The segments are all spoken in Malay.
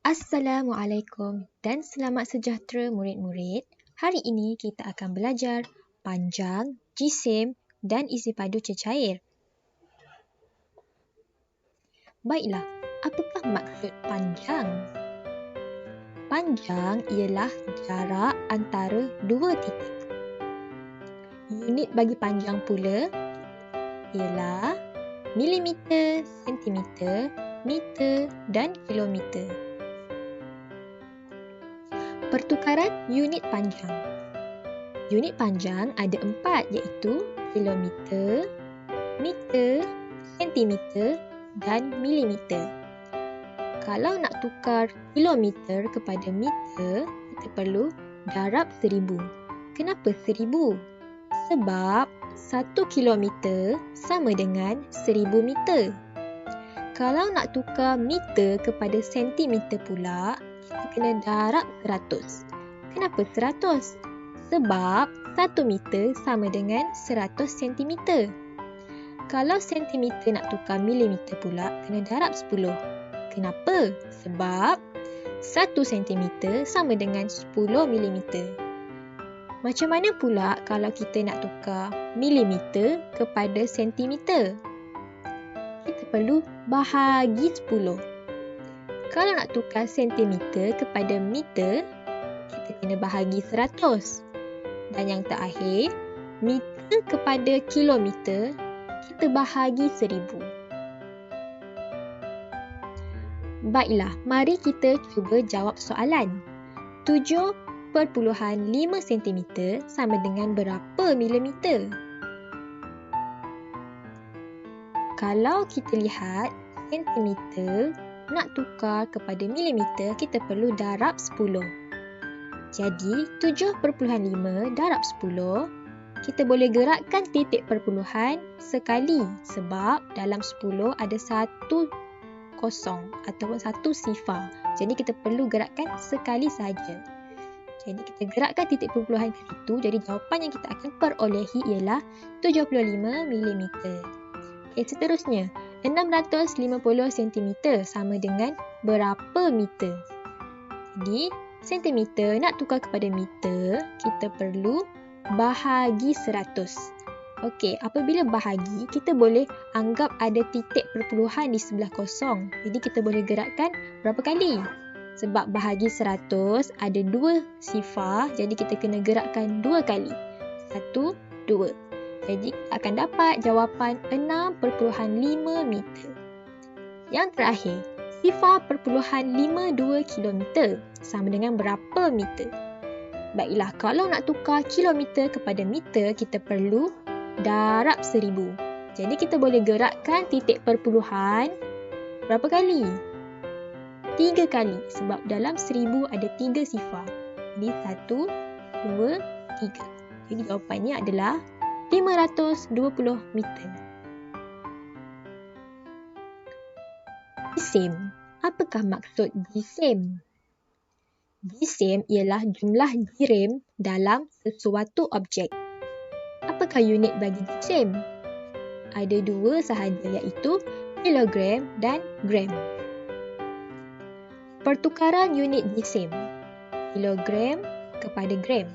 Assalamualaikum dan selamat sejahtera murid-murid. Hari ini kita akan belajar panjang, jisim dan isi padu cecair. Baiklah, apakah maksud panjang? Panjang ialah jarak antara dua titik. Unit bagi panjang pula ialah milimeter, sentimeter, meter dan kilometer. Pertukaran unit panjang. Unit panjang ada 4 iaitu kilometer, meter, sentimeter dan milimeter. Kalau nak tukar kilometer kepada meter, kita perlu darab 1000. Kenapa 1000? Sebab 1 kilometer sama dengan 1000 meter. Kalau nak tukar meter kepada sentimeter pula, kita kena darab 100. Kenapa 100? Sebab 1 meter sama dengan 100 sentimeter. Kalau sentimeter nak tukar milimeter pula, kena darab 10. Kenapa? Sebab 1 sentimeter sama dengan 10 milimeter. Macam mana pula kalau kita nak tukar milimeter kepada sentimeter? Kita perlu bahagi 10. Kalau nak tukar sentimeter kepada meter, kita kena bahagi 100. Dan yang terakhir, meter kepada kilometer, kita bahagi 1000. Baiklah, mari kita cuba jawab soalan. 7.5 cm sama dengan berapa milimeter? Kalau kita lihat sentimeter nak tukar kepada milimeter, kita perlu darab 10. Jadi 7.5 darab 10, kita boleh gerakkan titik perpuluhan sekali sebab dalam 10 ada satu kosong ataupun satu sifar. Jadi kita perlu gerakkan sekali sahaja. Jadi kita gerakkan titik perpuluhan ke situ. Jadi jawapan yang kita akan perolehi ialah 75 mm. Okay, seterusnya 650 cm sama dengan berapa meter? Jadi sentimeter nak tukar kepada meter, kita perlu bahagi 100. Okey, apabila bahagi, kita boleh anggap ada titik perpuluhan di sebelah kosong. Jadi kita boleh gerakkan berapa kali? Sebab bahagi 100 ada 2 sifar, jadi kita kena gerakkan 2 kali. 1, 2. Jadi kita akan dapat jawapan 6.5 meter. Yang terakhir, sifar perpuluhan 52 km sama dengan berapa meter? Baiklah, kalau nak tukar kilometer kepada meter, kita perlu darab 1000. Jadi kita boleh gerakkan titik perpuluhan berapa kali? 3 kali sebab dalam 1000 ada 3 sifar. Jadi 1, 2, 3. Jadi jawapannya adalah 520 meter. Jisim. Apakah maksud jisim? Jisim ialah jumlah jirim dalam sesuatu objek. Apakah unit bagi jisim? Ada 2 sahaja iaitu kilogram dan gram. Pertukaran unit jisim. Kilogram kepada gram.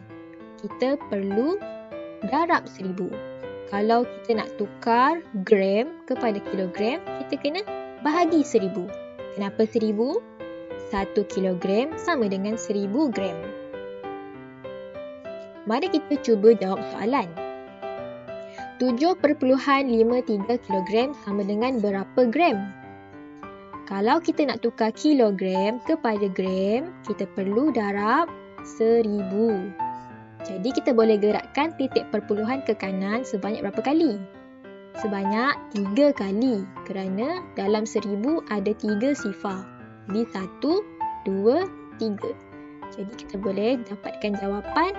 Kita perlu darab 1000. Kalau kita nak tukar gram kepada kilogram, kita kena bahagi 1000. Kenapa 1000? 1 kilogram sama dengan 1000 gram. Mari kita cuba jawab soalan. 7.53 kilogram sama dengan berapa gram? Kalau kita nak tukar kilogram kepada gram, kita perlu darab 1000. Jadi kita boleh gerakkan titik perpuluhan ke kanan sebanyak berapa kali? Sebanyak 3 kali kerana dalam 1000 ada 3 sifar. Jadi 1, 2, 3. Jadi kita boleh dapatkan jawapan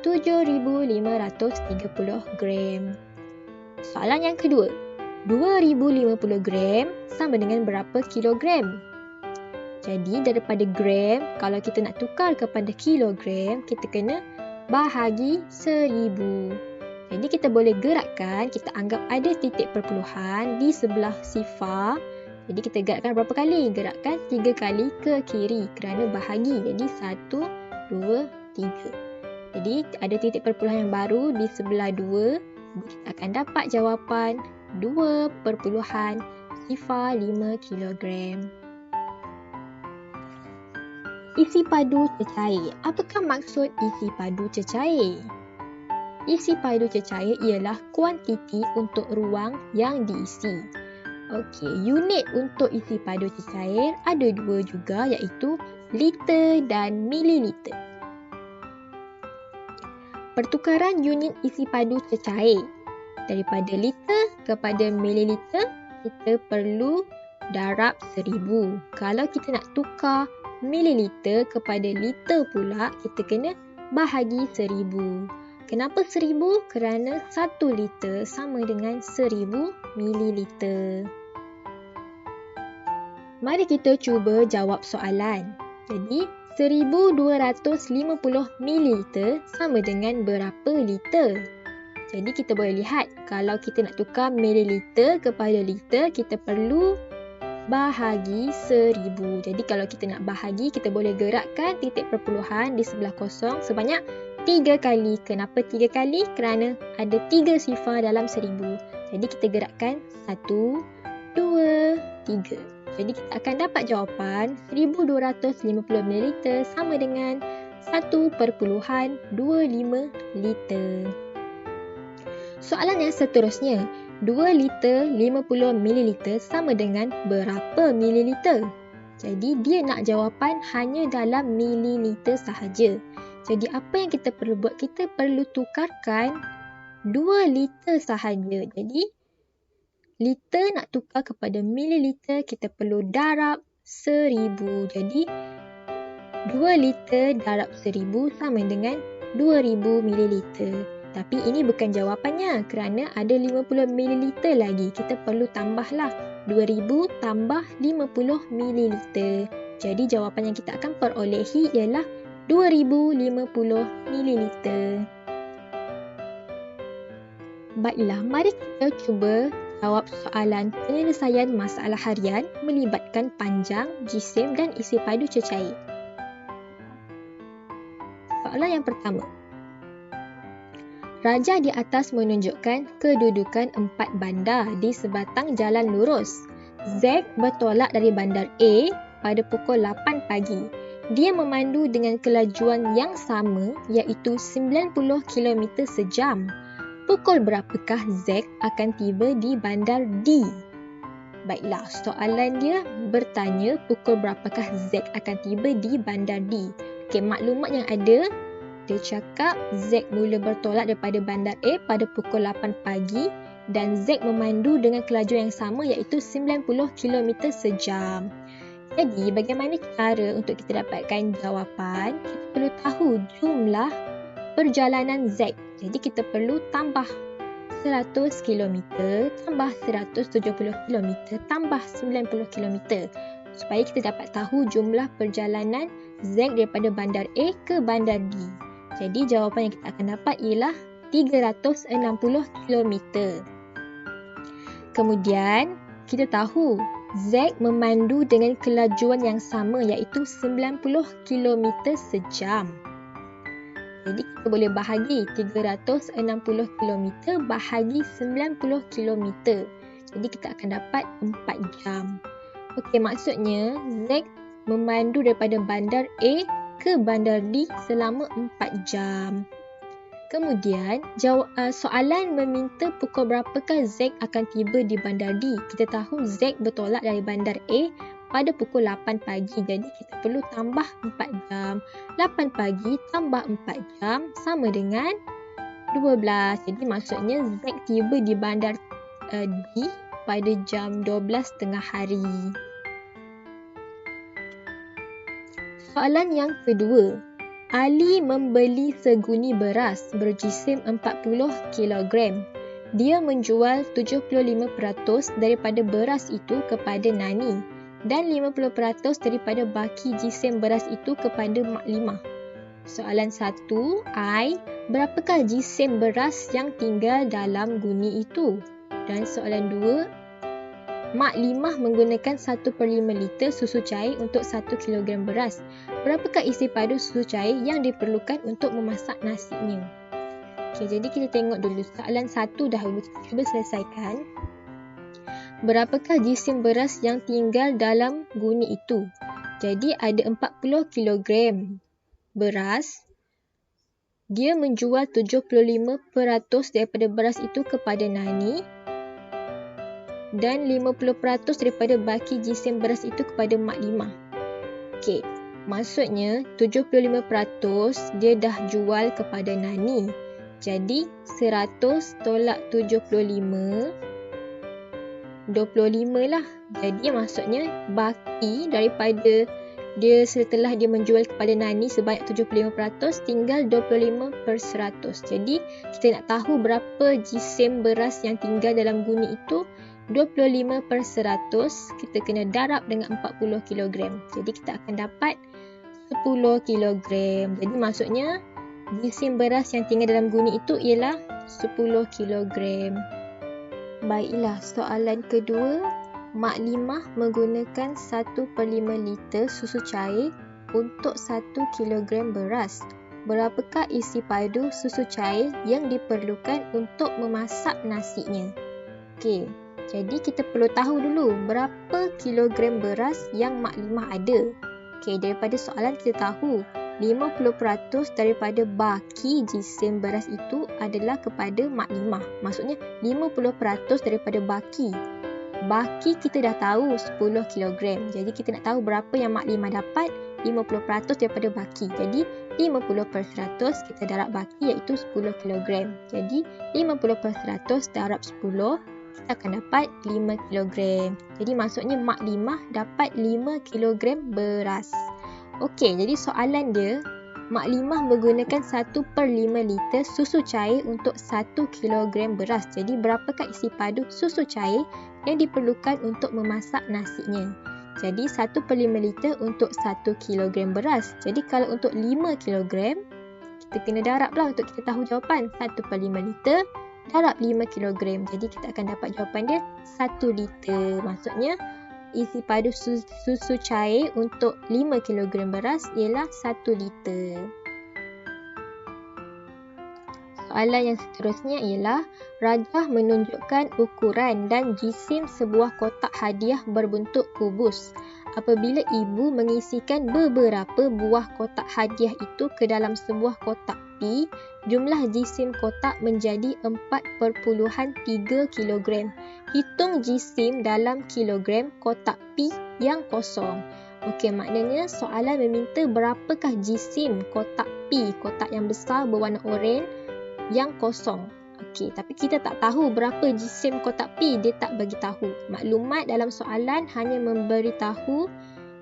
7530 gram. Soalan yang kedua. 2050 gram sama dengan berapa kilogram? Jadi daripada gram, kalau kita nak tukar kepada kilogram, kita kena bahagi 1000. Jadi kita boleh gerakkan, kita anggap ada titik perpuluhan di sebelah sifar Jadi kita gerakkan berapa kali? Gerakkan 3 kali ke kiri kerana bahagi. Jadi 1, 2, 3. Jadi ada titik perpuluhan yang baru di sebelah 2. Kita akan dapat jawapan 2.05 kilogram. Isi padu cecair. Apakah maksud isi padu cecair? Isi padu cecair ialah kuantiti untuk ruang yang diisi. Okey, unit untuk isi padu cecair ada dua juga, iaitu liter dan mililiter. Pertukaran unit isi padu cecair daripada liter kepada mililiter, kita perlu darab 1000. Kalau kita nak tukar mililiter kepada liter pula, kita kena bahagi 1000. Kenapa 1000? Kerana 1 liter sama dengan 1000 mililiter. Mari kita cuba jawab soalan. Jadi, 1250 mililiter sama dengan berapa liter? Jadi, kita boleh lihat kalau kita nak tukar mililiter kepada liter, kita perlu bahagi 1000. Jadi kalau kita nak bahagi, kita boleh gerakkan titik perpuluhan di sebelah kosong sebanyak 3 kali. Kenapa 3 kali? Kerana ada 3 sifar dalam 1000. Jadi kita gerakkan 1, 2, 3. Jadi kita akan dapat jawapan 1250 ml sama dengan 1.25 liter. Soalan yang seterusnya, 2 liter 50 ml sama dengan berapa mililiter? Jadi dia nak jawapan hanya dalam mililiter sahaja. Jadi apa yang kita perlu buat? Kita perlu tukarkan 2 liter sahaja. Jadi liter nak tukar kepada mililiter, kita perlu darab 1000. Jadi 2 liter darab 1000 sama dengan 2000 mililiter. Tapi ini bukan jawapannya kerana ada 50 ml lagi. Kita perlu tambahlah 2000 tambah 50 ml. Jadi jawapan yang kita akan perolehi ialah 2050 ml. Baiklah, mari kita cuba jawab soalan penyelesaian masalah harian melibatkan panjang, jisim dan isi padu cecair. Soalan yang pertama. Raja di atas menunjukkan kedudukan 4 bandar di sebatang jalan lurus. Z bertolak dari bandar A pada pukul 8 pagi. Dia memandu dengan kelajuan yang sama iaitu 90 km sejam. Pukul berapakah Z akan tiba di bandar D? Baiklah, soalan dia bertanya pukul berapakah Z akan tiba di bandar D. Okey, maklumat yang ada, dia cakap Z mula bertolak daripada bandar A pada pukul 8 pagi dan Z memandu dengan kelajuan yang sama iaitu 90 km sejam. Jadi, bagaimana cara untuk kita dapatkan jawapan? Kita perlu tahu jumlah perjalanan Z. Jadi, kita perlu tambah 100 km tambah 170 km tambah 90 km supaya kita dapat tahu jumlah perjalanan Z daripada bandar A ke bandar D. Jadi jawapan yang kita akan dapat ialah 360 km. Kemudian kita tahu Z memandu dengan kelajuan yang sama iaitu 90 km sejam. Jadi kita boleh bahagi 360 km bahagi 90 km. Jadi kita akan dapat 4 jam. Okey, maksudnya Z memandu daripada bandar A ke bandar D selama 4 jam. Kemudian, soalan meminta pukul berapakah Z akan tiba di bandar D. Kita tahu Z bertolak dari bandar A pada pukul 8 pagi. Jadi, kita perlu tambah 4 jam. 8 pagi tambah 4 jam sama dengan 12. Jadi, maksudnya Z tiba di bandar D pada jam 12 tengah hari. Soalan yang kedua. Ali membeli seguni beras berjisim 40 kg. Dia menjual 75% daripada beras itu kepada Nani dan 50% daripada baki jisim beras itu kepada Maklimah. Soalan 1. I, berapakah jisim beras yang tinggal dalam guni itu? Dan soalan 2. Mak Limah menggunakan 1/5 liter susu cair untuk 1 kilogram beras. Berapakah isi padu susu cair yang diperlukan untuk memasak nasinya? Okey, jadi kita tengok dulu soalan 1 dahulu. Kita cuba selesaikan. Berapakah jisim beras yang tinggal dalam guni itu? Jadi ada 40 kilogram beras. Dia menjual 75% daripada beras itu kepada Nani dan 50% daripada baki jisim beras itu kepada Mak Limah. Okey, maksudnya 75% dia dah jual kepada Nani. Jadi 100 tolak 75, 25 lah. Jadi maksudnya baki daripada dia setelah dia menjual kepada Nani sebanyak 75%, tinggal 25%. Jadi kita nak tahu berapa jisim beras yang tinggal dalam guni itu. 25%, kita kena darab dengan 40 kg. Jadi kita akan dapat 10 kg. Jadi maksudnya jisim beras yang tinggal dalam guni itu ialah 10 kg. Baiklah, soalan kedua. Mak Limah menggunakan 1/5 liter susu cair untuk 1 kilogram beras. Berapakah isi padu susu cair yang diperlukan untuk memasak nasinya? Okey, jadi kita perlu tahu dulu berapa kilogram beras yang Mak Limah ada. Okey, daripada soalan kita tahu 50% daripada baki jisim beras itu adalah kepada Mak Limah. Maksudnya 50% daripada baki. Baki kita dah tahu 10 kg. Jadi kita nak tahu berapa yang Mak Limah dapat. 50% daripada baki. Jadi 50% kita darab baki iaitu 10 kg. Jadi 50% darab 10 kita akan dapat 5 kg. Jadi maksudnya Mak Limah dapat 5 kg beras. Okey, jadi soalan dia, Mak Limah menggunakan 1/5 liter susu cair untuk 1 kilogram beras. Jadi berapakah isi padu susu cair yang diperlukan untuk memasak nasinya? Jadi 1/5 liter untuk 1 kilogram beras. Jadi kalau untuk 5 kilogram, kita kena darab lah untuk kita tahu jawapan. 1/5 liter darab 5 kilogram. Jadi kita akan dapat jawapan dia 1 liter. Maksudnya isi padu susu cair untuk 5 kilogram beras ialah 1 liter. Soalan yang seterusnya ialah rajah menunjukkan ukuran dan jisim sebuah kotak hadiah berbentuk kubus. Apabila ibu mengisikan beberapa buah kotak hadiah itu ke dalam sebuah kotak pi, jumlah jisim kotak menjadi 4,3 kg. Hitung jisim dalam kilogram kotak pi yang kosong. Okey, maknanya soalan meminta berapakah jisim kotak pi, kotak yang besar berwarna oranye yang kosong. Okey, tapi kita tak tahu berapa jisim kotak pi, dia tak bagi tahu. Maklumat dalam soalan hanya memberitahu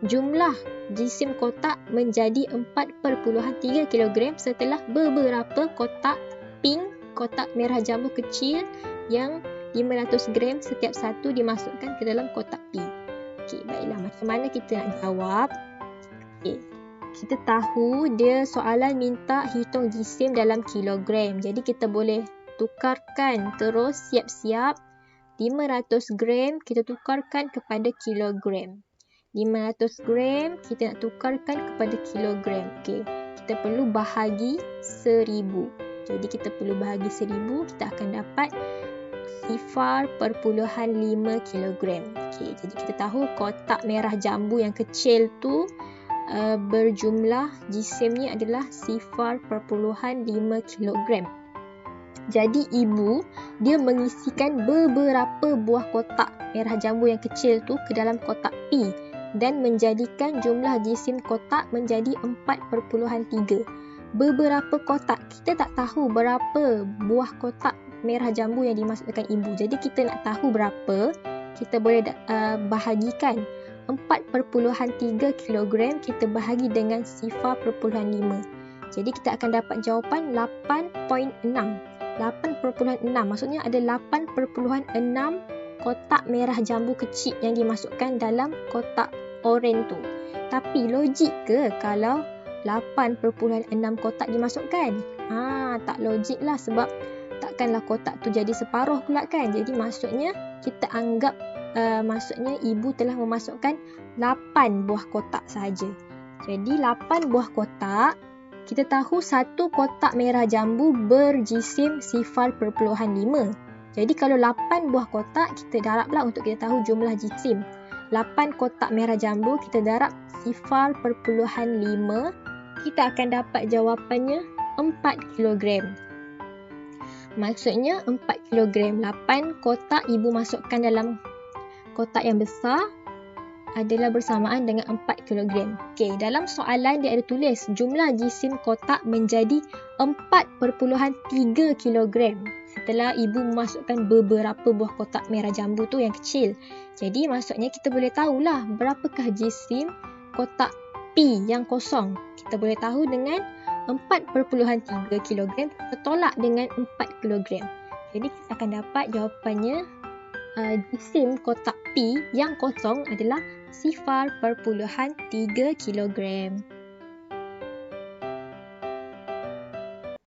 jumlah jisim kotak menjadi 4,3 kg setelah beberapa kotak pink, kotak merah jambu kecil yang 500 gram setiap satu dimasukkan ke dalam kotak pi. Okey, baiklah, macam mana kita nak jawab? Okey, kita tahu dia soalan minta hitung jisim dalam kilogram. Jadi kita boleh tukarkan terus, siap-siap. 500 gram kita tukarkan kepada kilogram. 500 gram kita nak tukarkan kepada kilogram. Okey, kita perlu bahagi 1000. Jadi kita perlu bahagi 1000, kita akan dapat 0,5 kilogram. Okey, jadi kita tahu kotak merah jambu yang kecil tu berjumlah jisimnya adalah 0,5 kilogram. Jadi ibu dia mengisikan beberapa buah kotak merah jambu yang kecil tu ke dalam kotak pi dan menjadikan jumlah jisim kotak menjadi 4,3. Beberapa kotak, kita tak tahu berapa buah kotak merah jambu yang dimasukkan ibu. Jadi kita nak tahu berapa, kita boleh bahagikan 4,3 kg kita bahagi dengan 0,5. Jadi kita akan dapat jawapan 8.6. 8.6 maksudnya ada 8.6 kotak merah jambu kecil yang dimasukkan dalam kotak oranye tu. Tapi logik ke kalau 8.6 kotak dimasukkan? Tak logik lah, sebab takkanlah kotak tu jadi separuh pula kan. Jadi maksudnya kita anggap maksudnya ibu telah memasukkan 8 buah kotak sahaja. Jadi 8 buah kotak, kita tahu satu kotak merah jambu berjisim 0.5. Jadi kalau 8 buah kotak, kita darablah untuk kita tahu jumlah jisim. 8 kotak merah jambu kita darab 0.5, kita akan dapat jawapannya 4 kilogram. Maksudnya 4 kilogram. 8 kotak ibu masukkan dalam kotak yang besar adalah bersamaan dengan 4 kilogram. Okey, dalam soalan dia ada tulis jumlah jisim kotak menjadi 4.3 kilogram. Setelah ibu memasukkan beberapa buah kotak merah jambu tu yang kecil. Jadi maksudnya kita boleh tahulah berapakah jisim kotak P yang kosong. Kita boleh tahu dengan 4.3 kilogram kita tolak dengan 4 kilogram. Jadi kita akan dapat jawapannya jisim kotak P yang kosong adalah 0.3 kilogram.